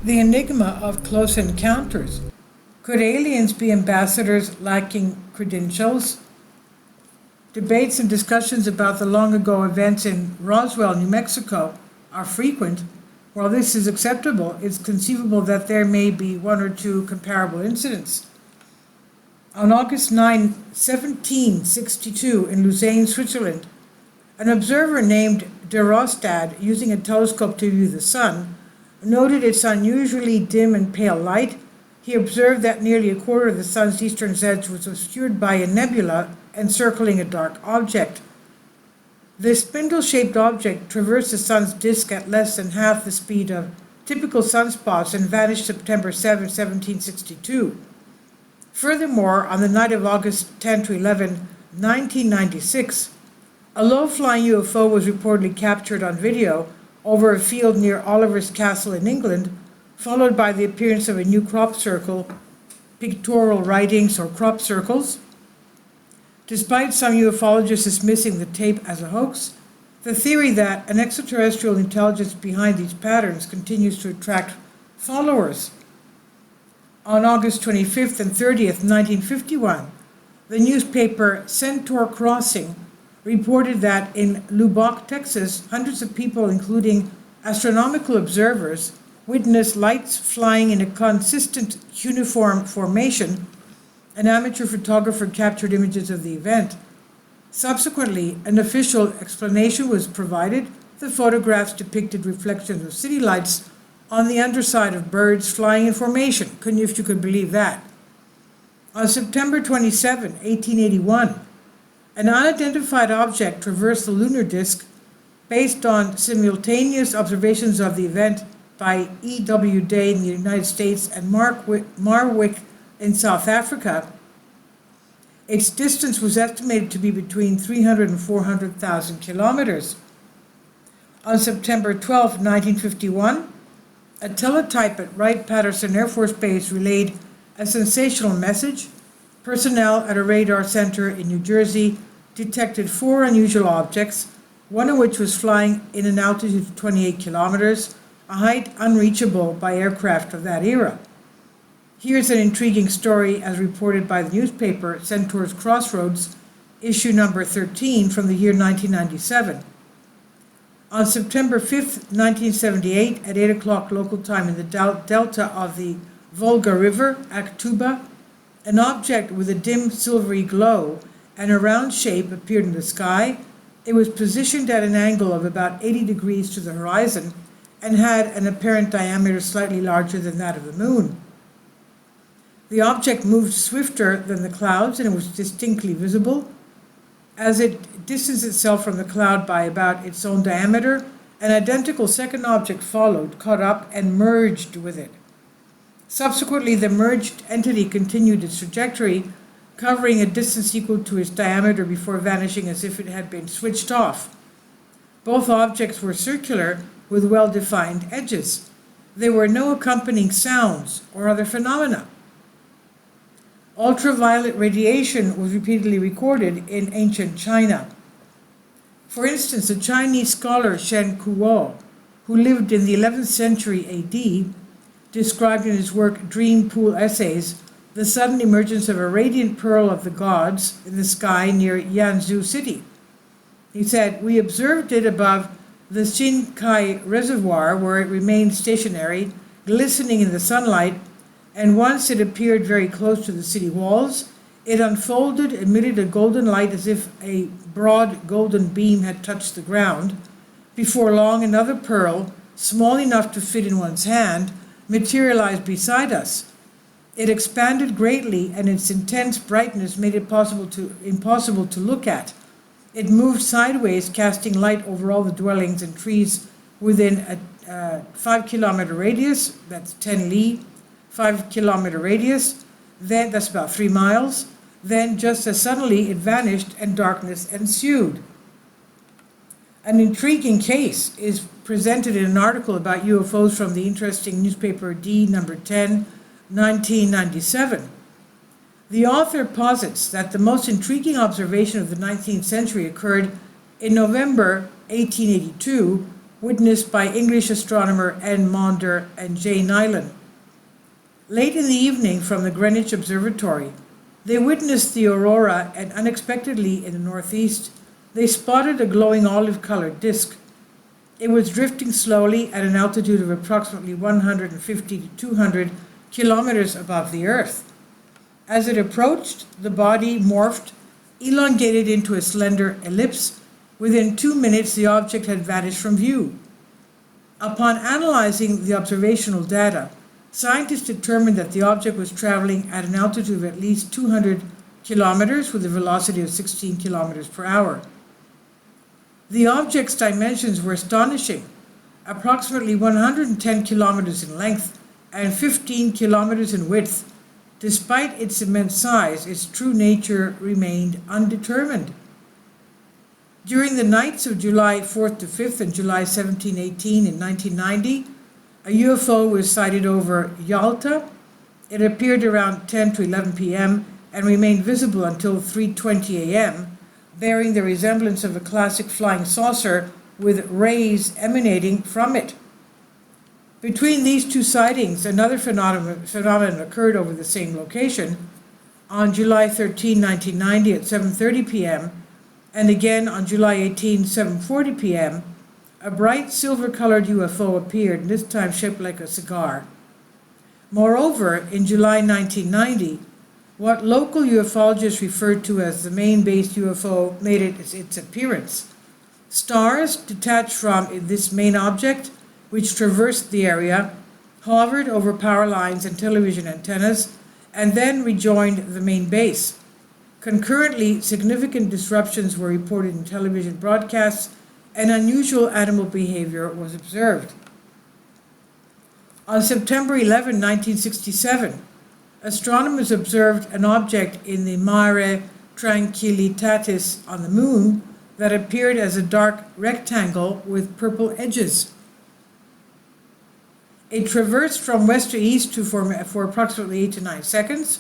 The enigma of close encounters. Could aliens be ambassadors lacking credentials? Debates and discussions about the long ago events in Roswell, New Mexico are frequent. While this is acceptable, it's conceivable that there may be one or two comparable incidents. On August 9, 1762, in Lausanne, Switzerland, an observer named de Rostad, using a telescope to view the sun, noted its unusually dim and pale light. He observed that nearly a quarter of the sun's eastern edge was obscured by a nebula encircling a dark object. This spindle-shaped object traversed the sun's disk at less than half the speed of typical sunspots and vanished September 7, 1762. Furthermore, on the night of August 10 to 11, 1996, a low-flying UFO was reportedly captured on video over a field near Oliver's Castle in England, followed by the appearance of a new crop circle, pictorial writings or crop circles. Despite some ufologists dismissing the tape as a hoax, the theory that an extraterrestrial intelligence behind these patterns continues to attract followers. On August 25th and 30th, 1951, the newspaper Centaur Crossing reported that in Lubbock, Texas, hundreds of people, including astronomical observers, witnessed lights flying in a consistent uniform formation. An amateur photographer captured images of the event. Subsequently, an official explanation was provided. The photographs depicted reflections of city lights on the underside of birds flying in formation. If you could believe that. On September 27, 1881, an unidentified object traversed the lunar disk based on simultaneous observations of the event by E.W. Day in the United States and Marwick in South Africa. Its distance was estimated to be between 300 and 400,000 kilometers. On September 12, 1951, a teletype at Wright-Patterson Air Force Base relayed a sensational message. Personnel at a radar center in New Jersey detected 4 unusual objects, one of which was flying in an altitude of 28 kilometers, a height unreachable by aircraft of that era. Here's an intriguing story as reported by the newspaper Centaur's Crossroads, issue number 13 from the year 1997. On September 5th, 1978, at 8 o'clock local time in the delta of the Volga River, Aktuba, an object with a dim silvery glow and a round shape appeared in the sky. It was positioned at an angle of about 80 degrees to the horizon and had an apparent diameter slightly larger than that of the moon. The object moved swifter than the clouds and it was distinctly visible. As it distanced itself from the cloud by about its own diameter, an identical second object followed, caught up, and merged with it. Subsequently, the merged entity continued its trajectory, covering a distance equal to its diameter before vanishing as if it had been switched off. Both objects were circular with well-defined edges. There were no accompanying sounds or other phenomena. Ultraviolet radiation was repeatedly recorded in ancient China. For instance, the Chinese scholar Shen Kuo, who lived in the 11th century AD, described in his work Dream Pool Essays the sudden emergence of a radiant pearl of the gods in the sky near Yanzhou City. He said, "We observed it above the Xinkai Reservoir, where it remained stationary, glistening in the sunlight, and once it appeared very close to the city walls. It unfolded, emitted a golden light as if a broad golden beam had touched the ground. Before long, another pearl, small enough to fit in one's hand, materialized beside us. It expanded greatly, and its intense brightness made it impossible to look at. It moved sideways, casting light over all the dwellings and trees within a 5-kilometer radius, that's 10 li, 5-kilometer radius, then that's about 3 miles. Then, just as suddenly, it vanished and darkness ensued." An intriguing case is presented in an article about UFOs from the interesting newspaper D number 10, 1997. The author posits that the most intriguing observation of the 19th century occurred in November 1882 witnessed by English astronomer N. Maunder and J. Nyland. Late in the evening from the Greenwich Observatory, they witnessed the aurora, and unexpectedly in the northeast, they spotted a glowing olive-colored disk. It was drifting slowly at an altitude of approximately 150 to 200 kilometers above the Earth. As it approached, the body morphed, elongated into a slender ellipse. Within 2 minutes, the object had vanished from view. Upon analyzing the observational data, scientists determined that the object was traveling at an altitude of at least 200 kilometers with a velocity of 16 kilometers per hour. The object's dimensions were astonishing, approximately 110 kilometers in length and 15 kilometers in width. Despite its immense size, its true nature remained undetermined. During the nights of July 4th to 5th and July 17, 18 and 1990, a UFO was sighted over Yalta. It appeared around 10 to 11 p.m. and remained visible until 3:20 a.m., bearing the resemblance of a classic flying saucer with rays emanating from it. Between these two sightings, another phenomenon occurred over the same location on July 13, 1990 at 7:30 p.m., and again on July 18, 7:40 p.m., a bright silver-colored UFO appeared, and this time shaped like a cigar. Moreover, in July 1990, what local ufologists referred to as the main-based UFO made its appearance. Stars detached from this main object, which traversed the area, hovered over power lines and television antennas, and then rejoined the main base. Concurrently, significant disruptions were reported in television broadcasts, and unusual animal behavior was observed. On September 11, 1967, astronomers observed an object in the Mare Tranquillitatis on the Moon that appeared as a dark rectangle with purple edges. It traversed from west to east for approximately 8 to 9 seconds.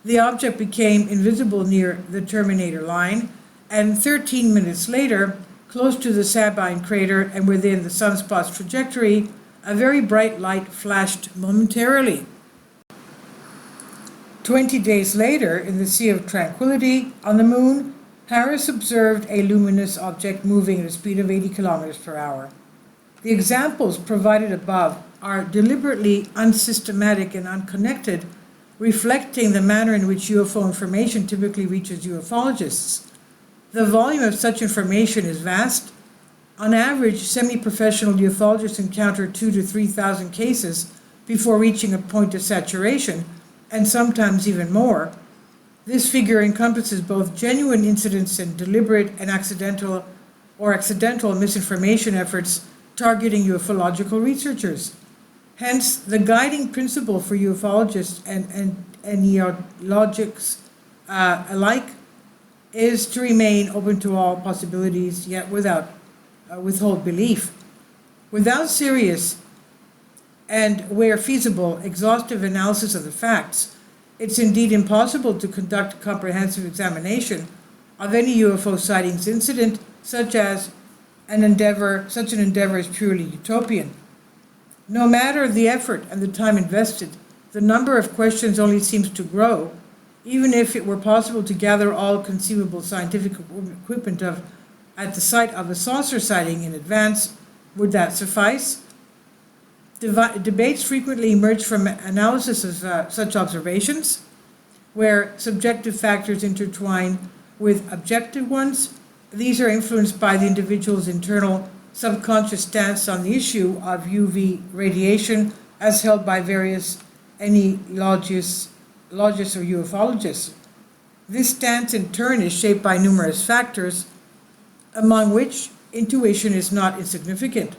The object became invisible near the terminator line, and 13 minutes later, close to the Sabine crater and within the sunspot's trajectory, a very bright light flashed momentarily. 20 days later, in the Sea of Tranquility on the Moon, Harris observed a luminous object moving at a speed of 80 kilometers per hour. The examples provided above are deliberately unsystematic and unconnected, reflecting the manner in which UFO information typically reaches ufologists. The volume of such information is vast. On average, semi-professional ufologists encounter 2,000 to 3,000 cases before reaching a point of saturation, and sometimes even more. This figure encompasses both genuine incidents and deliberate and accidental misinformation efforts targeting ufological researchers. Hence, the guiding principle for ufologists and neologics alike is to remain open to all possibilities, yet without withhold belief. Without serious and, where feasible, exhaustive analysis of the facts, it's indeed impossible to conduct a comprehensive examination of any UFO sightings incident. Such an endeavor is purely utopian. No matter the effort and the time invested, the number of questions only seems to grow. Even if it were possible to gather all conceivable scientific equipment at the site of a saucer sighting in advance, would that suffice? Debates frequently emerge from analysis of such observations, where subjective factors intertwine with objective ones. These are influenced by the individual's internal subconscious stance on the issue of UV radiation, as held by various enigologists or ufologists. This stance in turn is shaped by numerous factors, among which intuition is not insignificant.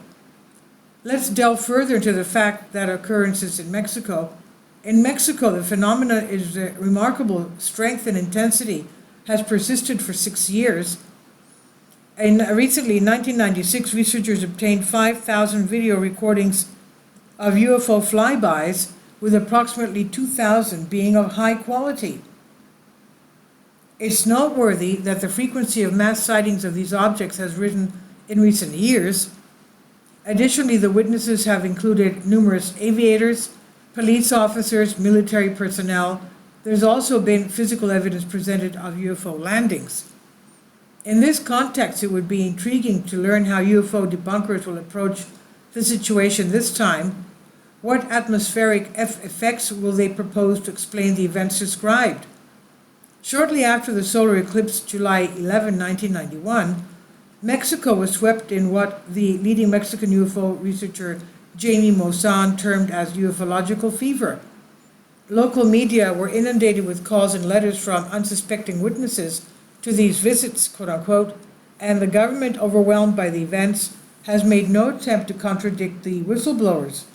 Let's delve further into the fact that occurrences in Mexico. In Mexico, the phenomenon is remarkable strength and intensity, has persisted for 6 years. And recently, in 1996, researchers obtained 5,000 video recordings of UFO flybys, with approximately 2,000 being of high quality. It's noteworthy that the frequency of mass sightings of these objects has risen in recent years. Additionally, the witnesses have included numerous aviators, police officers, military personnel. There's also been physical evidence presented of UFO landings. In this context, it would be intriguing to learn how UFO debunkers will approach the situation this time. What atmospheric effects will they propose to explain the events described? Shortly after the solar eclipse, July 11, 1991, Mexico was swept in what the leading Mexican UFO researcher Jamie Maussan termed as ufological fever. Local media were inundated with calls and letters from unsuspecting witnesses to these visits, quote unquote, and the government, overwhelmed by the events, has made no attempt to contradict the whistleblowers.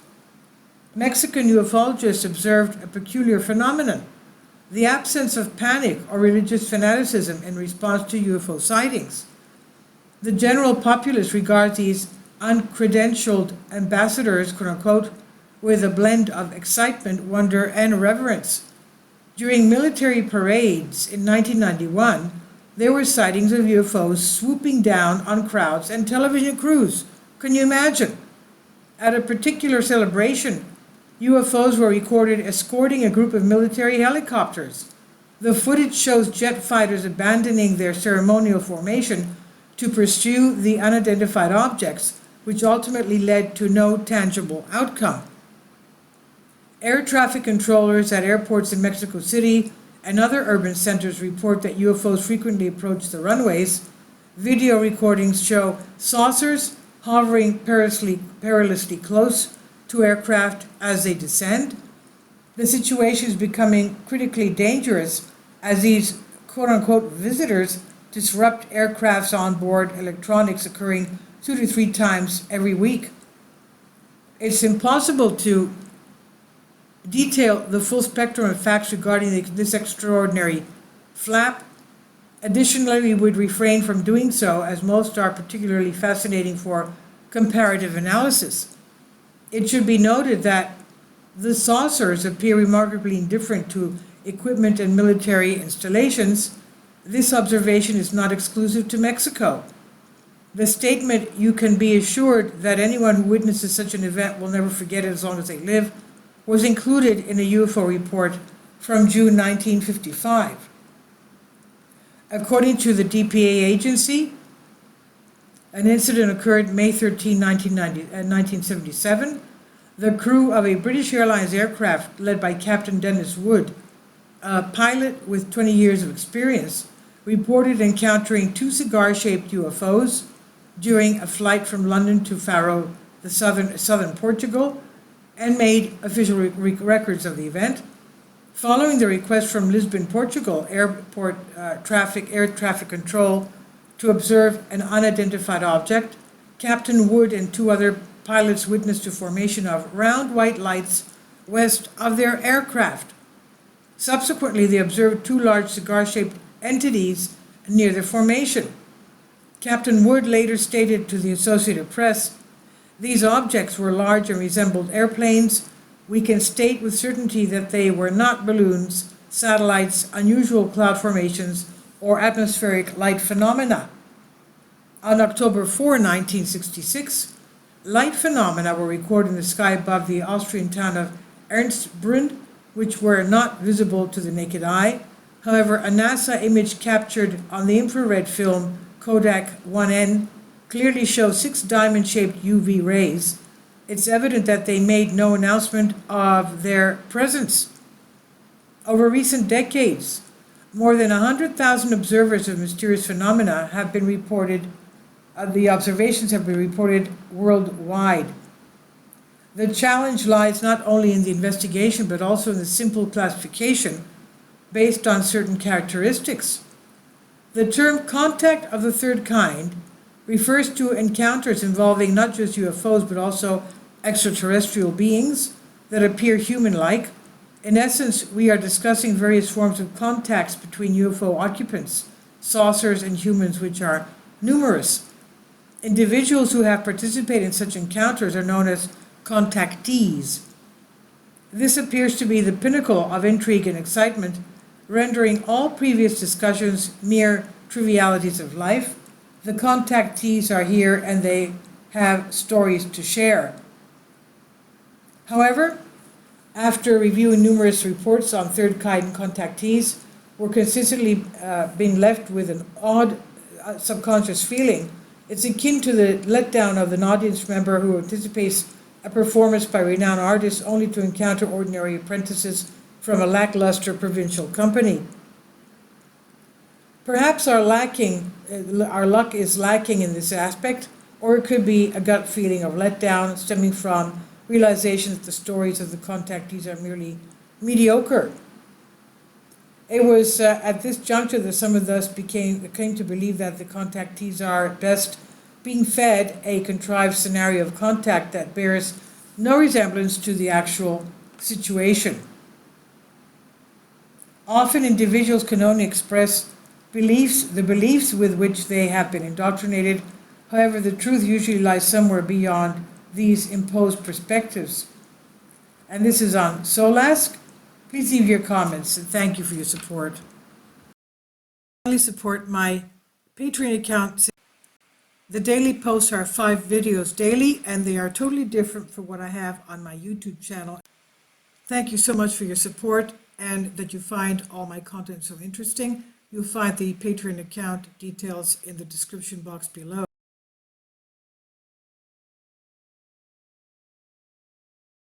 Mexican ufologists observed a peculiar phenomenon: the absence of panic or religious fanaticism in response to UFO sightings. The general populace regards these uncredentialed ambassadors, quote unquote, with a blend of excitement, wonder, and reverence. During military parades in 1991, there were sightings of UFOs swooping down on crowds and television crews. Can you imagine? At a particular celebration, UFOs were recorded escorting a group of military helicopters. The footage shows jet fighters abandoning their ceremonial formation to pursue the unidentified objects, which ultimately led to no tangible outcome. Air traffic controllers at airports in Mexico City and other urban centers report that UFOs frequently approach the runways. Video recordings show saucers hovering perilously close to aircraft as they descend. The situation is becoming critically dangerous as these quote-unquote visitors disrupt aircraft's onboard electronics, occurring 2 to 3 times every week. It's impossible to detail the full spectrum of facts regarding this extraordinary flap. Additionally, we would refrain from doing so, as most are particularly fascinating for comparative analysis. It should be noted that the saucers appear remarkably indifferent to equipment and military installations. This observation is not exclusive to Mexico. The statement, "You can be assured that anyone who witnesses such an event will never forget it as long as they live," was included in a UFO report from June 1955. According to the DPA agency, an incident occurred May 13, 1977. The crew of a British Airlines aircraft led by Captain Dennis Wood, a pilot with 20 years of experience, reported encountering 2 cigar-shaped UFOs during a flight from London to Faro, the southern Portugal, and made official records of the event. Following the request from Lisbon, Portugal, air traffic control to observe an unidentified object, Captain Wood and 2 other pilots witnessed the formation of round white lights west of their aircraft. Subsequently, they observed 2 large cigar-shaped entities near the formation. Captain Wood later stated to the Associated Press, "These objects were large and resembled airplanes. We can state with certainty that they were not balloons, satellites, unusual cloud formations, or atmospheric light phenomena." On October 4, 1966, light phenomena were recorded in the sky above the Austrian town of Ernstbrunn, which were not visible to the naked eye. However, a NASA image captured on the infrared film Kodak 1N clearly shows 6 diamond-shaped UV rays. It's evident that they made no announcement of their presence. Over recent decades, more than 100,000 observers of mysterious phenomena have been reported. The observations have been reported worldwide. The challenge lies not only in the investigation, but also in the simple classification based on certain characteristics. The term contact of the third kind refers to encounters involving not just UFOs, but also extraterrestrial beings that appear human-like. In essence, we are discussing various forms of contacts between UFO occupants, saucers, and humans, which are numerous. Individuals who have participated in such encounters are known as contactees. This appears to be the pinnacle of intrigue and excitement, rendering all previous discussions mere trivialities of life. The contactees are here and they have stories to share. However, after reviewing numerous reports on third kind contactees, we're consistently being left with an odd subconscious feeling. It's akin to the letdown of an audience member who anticipates a performance by renowned artists only to encounter ordinary apprentices from a lackluster provincial company. Perhaps our luck is lacking in this aspect, or it could be a gut feeling of letdown stemming from realization that the stories of the contactees are merely mediocre. It was at this juncture that some of us came to believe that the contactees are at best being fed a contrived scenario of contact that bears no resemblance to the actual situation. Often individuals can only express the beliefs with which they have been indoctrinated. However, the truth usually lies somewhere beyond these imposed perspectives. And this is on Solask. Please leave your comments and thank you for your support. Finally, support my Patreon account. The daily posts are 5 videos daily, and they are totally different from what I have on my YouTube channel. Thank you so much for your support and that you find all my content so interesting. You'll find the Patreon account details in the description box below.